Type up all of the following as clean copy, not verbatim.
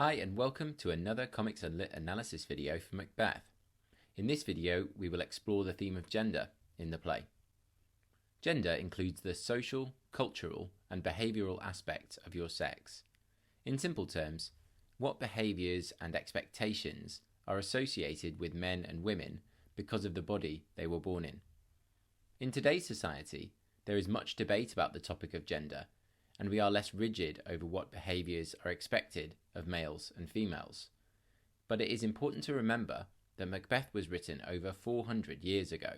Hi and welcome to another Comics and Lit analysis video for Macbeth. In this video we will explore the theme of gender in the play. Gender includes the social, cultural and behavioural aspects of your sex. In simple terms, what behaviours and expectations are associated with men and women because of the body they were born in. In today's society, there is much debate about the topic of gender, and we are less rigid over what behaviours are expected of males and females. But it is important to remember that Macbeth was written over 400 years ago,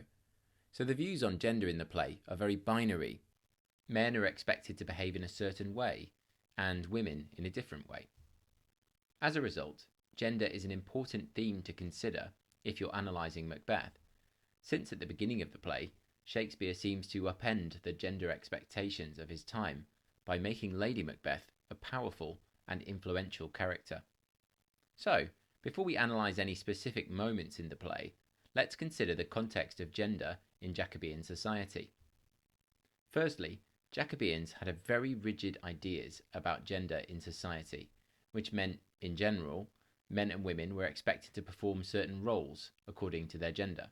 so the views on gender in the play are very binary. Men are expected to behave in a certain way, and women in a different way. As a result, gender is an important theme to consider if you're analysing Macbeth, since at the beginning of the play, Shakespeare seems to upend the gender expectations of his time by making Lady Macbeth a powerful and influential character. So, before we analyse any specific moments in the play, let's consider the context of gender in Jacobean society. Firstly, Jacobeans had a very rigid ideas about gender in society, which meant, in general, men and women were expected to perform certain roles according to their gender.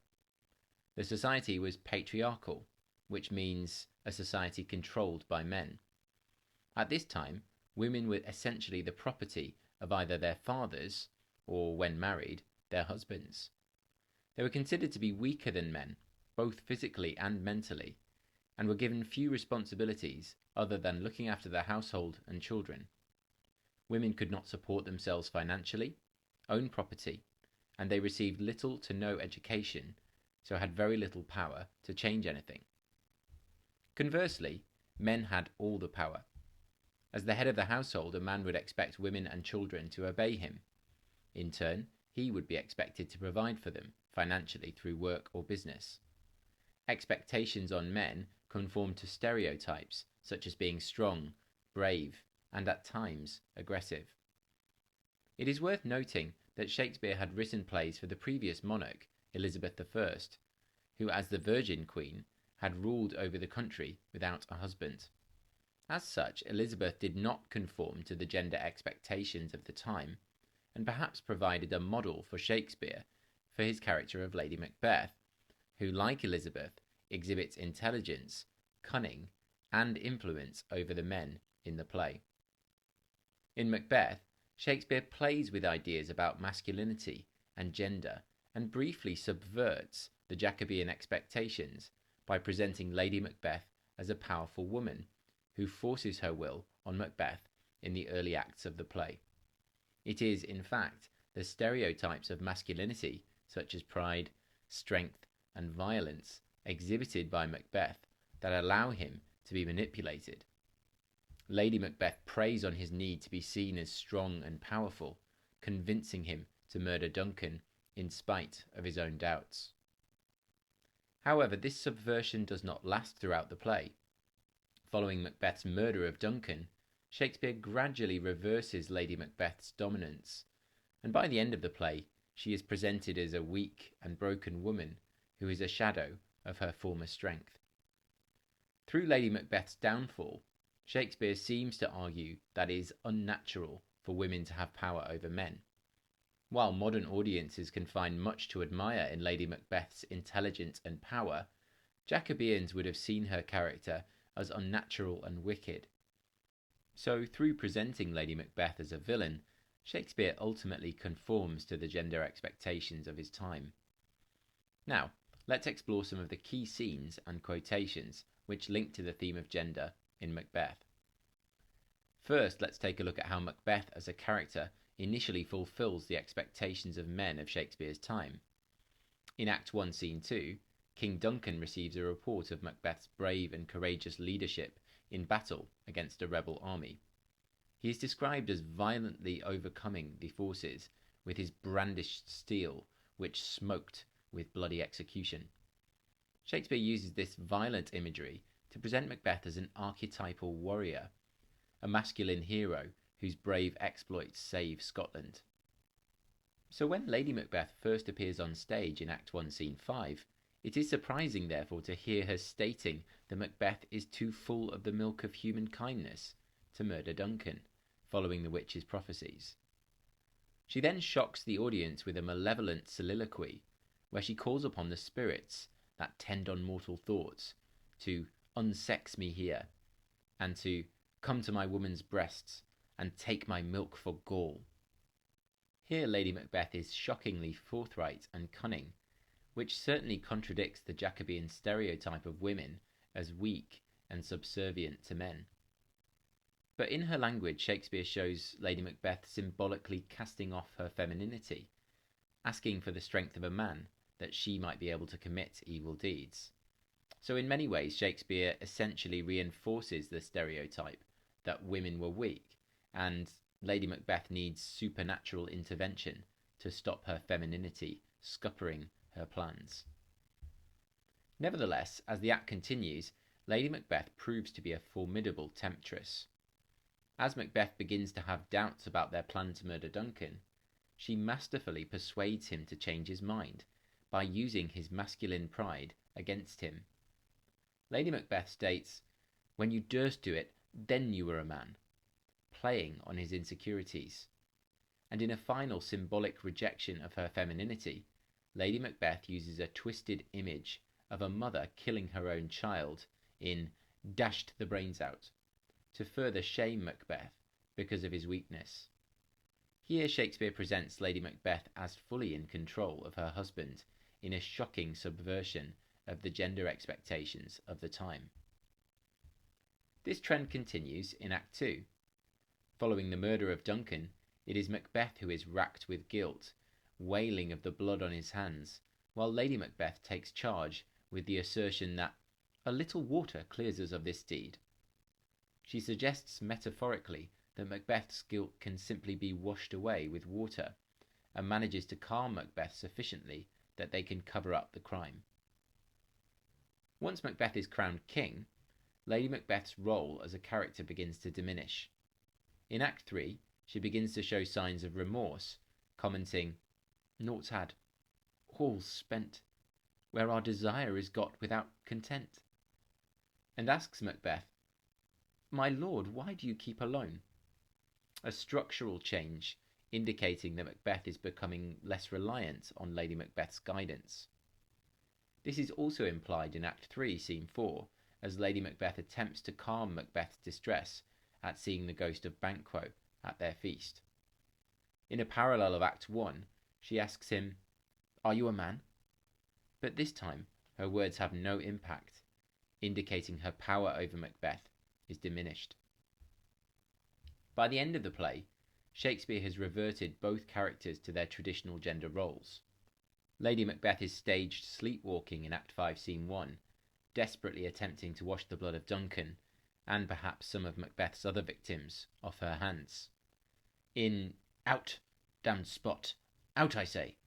The society was patriarchal, which means a society controlled by men. At this time, women were essentially the property of either their fathers, or when married, their husbands. They were considered to be weaker than men, both physically and mentally, and were given few responsibilities other than looking after their household and children. Women could not support themselves financially, own property, and they received little to no education, so had very little power to change anything. Conversely, men had all the power. As the head of the household, a man would expect women and children to obey him. In turn, he would be expected to provide for them financially through work or business. Expectations on men conformed to stereotypes such as being strong, brave, and at times aggressive. It is worth noting that Shakespeare had written plays for the previous monarch, Elizabeth I, who as the Virgin Queen had ruled over the country without a husband. As such, Elizabeth did not conform to the gender expectations of the time, and perhaps provided a model for Shakespeare for his character of Lady Macbeth, who, like Elizabeth, exhibits intelligence, cunning, and influence over the men in the play. In Macbeth, Shakespeare plays with ideas about masculinity and gender, and briefly subverts the Jacobean expectations by presenting Lady Macbeth as a powerful woman who forces her will on Macbeth in the early acts of the play. It is, in fact, the stereotypes of masculinity, such as pride, strength, and violence, exhibited by Macbeth that allow him to be manipulated. Lady Macbeth preys on his need to be seen as strong and powerful, convincing him to murder Duncan in spite of his own doubts. However, this subversion does not last throughout the play. Following Macbeth's murder of Duncan, Shakespeare gradually reverses Lady Macbeth's dominance, and by the end of the play, she is presented as a weak and broken woman who is a shadow of her former strength. Through Lady Macbeth's downfall, Shakespeare seems to argue that it is unnatural for women to have power over men. While modern audiences can find much to admire in Lady Macbeth's intelligence and power, Jacobeans would have seen her character as unnatural and wicked. So, through presenting Lady Macbeth as a villain, Shakespeare ultimately conforms to the gender expectations of his time. Now, let's explore some of the key scenes and quotations which link to the theme of gender in Macbeth. First, let's take a look at how Macbeth as a character initially fulfills the expectations of men of Shakespeare's time. In Act 1, Scene 2, King Duncan receives a report of Macbeth's brave and courageous leadership in battle against a rebel army. He is described as violently overcoming the forces with his brandished steel, which smoked with bloody execution. Shakespeare uses this violent imagery to present Macbeth as an archetypal warrior, a masculine hero whose brave exploits save Scotland. So when Lady Macbeth first appears on stage in Act 1, Scene 5, it is surprising, therefore, to hear her stating that Macbeth is too full of the milk of human kindness to murder Duncan, following the witch's prophecies. She then shocks the audience with a malevolent soliloquy, where she calls upon the spirits that tend on mortal thoughts to unsex me here, and to come to my woman's breasts and take my milk for gall. Here Lady Macbeth is shockingly forthright and cunning, which certainly contradicts the Jacobean stereotype of women as weak and subservient to men. But in her language, Shakespeare shows Lady Macbeth symbolically casting off her femininity, asking for the strength of a man that she might be able to commit evil deeds. So in many ways, Shakespeare essentially reinforces the stereotype that women were weak, and Lady Macbeth needs supernatural intervention to stop her femininity scuppering her plans. Nevertheless, as the act continues, Lady Macbeth proves to be a formidable temptress. As Macbeth begins to have doubts about their plan to murder Duncan, she masterfully persuades him to change his mind by using his masculine pride against him. Lady Macbeth states, "When you durst do it, then you were a man," playing on his insecurities. And in a final symbolic rejection of her femininity, Lady Macbeth uses a twisted image of a mother killing her own child in Dashed the Brains Out, to further shame Macbeth because of his weakness. Here Shakespeare presents Lady Macbeth as fully in control of her husband in a shocking subversion of the gender expectations of the time. This trend continues in Act 2. Following the murder of Duncan, it is Macbeth who is racked with guilt, wailing of the blood on his hands, while Lady Macbeth takes charge with the assertion that a little water clears us of this deed. She suggests metaphorically that Macbeth's guilt can simply be washed away with water, and manages to calm Macbeth sufficiently that they can cover up the crime. Once Macbeth is crowned king, Lady Macbeth's role as a character begins to diminish. In Act 3, she begins to show signs of remorse, commenting, "Naught's had, all's spent, where our desire is got without content," and asks Macbeth, "My lord, why do you keep alone?" A structural change indicating that Macbeth is becoming less reliant on Lady Macbeth's guidance. This is also implied in Act 3, Scene 4, as Lady Macbeth attempts to calm Macbeth's distress at seeing the ghost of Banquo at their feast. In a parallel of Act 1, she asks him, "Are you a man?" But this time, her words have no impact, indicating her power over Macbeth is diminished. By the end of the play, Shakespeare has reverted both characters to their traditional gender roles. Lady Macbeth is staged sleepwalking in Act 5, Scene 1, desperately attempting to wash the blood of Duncan, and perhaps some of Macbeth's other victims, off her hands. In Out, damned spot, out I say,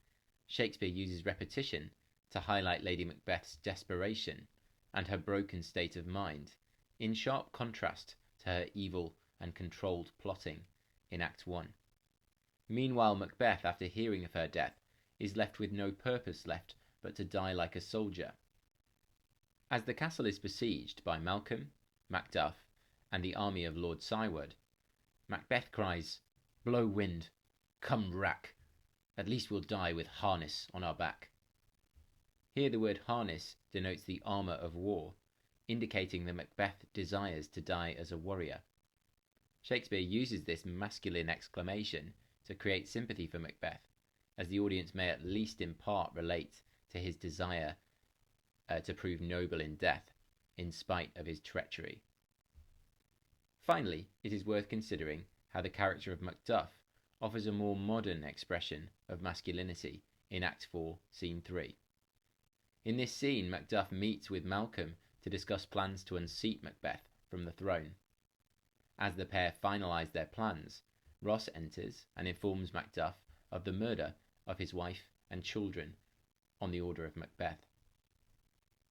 Shakespeare uses repetition to highlight Lady Macbeth's desperation and her broken state of mind, in sharp contrast to her evil and controlled plotting in Act 1. Meanwhile, Macbeth, after hearing of her death, is left with no purpose left but to die like a soldier. As the castle is besieged by Malcolm, Macduff, and the army of Lord Syward, Macbeth cries, "Blow wind, come rack, at least we'll die with harness on our back." Here the word harness denotes the armour of war, indicating that Macbeth desires to die as a warrior. Shakespeare uses this masculine exclamation to create sympathy for Macbeth, as the audience may at least in part relate to his desire to prove noble in death, in spite of his treachery. Finally, it is worth considering how the character of Macduff offers a more modern expression of masculinity in Act 4, Scene 3. In this scene, Macduff meets with Malcolm to discuss plans to unseat Macbeth from the throne. As the pair finalise their plans, Ross enters and informs Macduff of the murder of his wife and children on the order of Macbeth.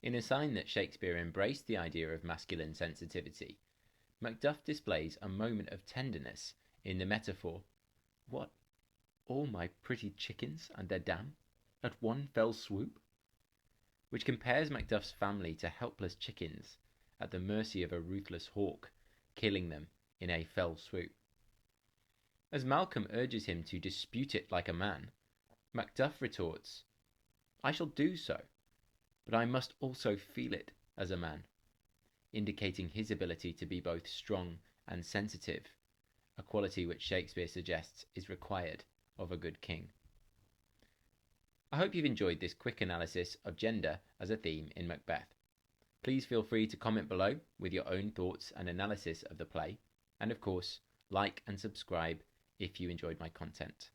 In a sign that Shakespeare embraced the idea of masculine sensitivity, Macduff displays a moment of tenderness in the metaphor, "What, all my pretty chickens and their dam, at one fell swoop?" which compares Macduff's family to helpless chickens at the mercy of a ruthless hawk, killing them in a fell swoop. As Malcolm urges him to dispute it like a man, Macduff retorts, "I shall do so, but I must also feel it as a man," indicating his ability to be both strong and sensitive, a quality which Shakespeare suggests is required of a good king. I hope you've enjoyed this quick analysis of gender as a theme in Macbeth. Please feel free to comment below with your own thoughts and analysis of the play, and of course, like and subscribe if you enjoyed my content.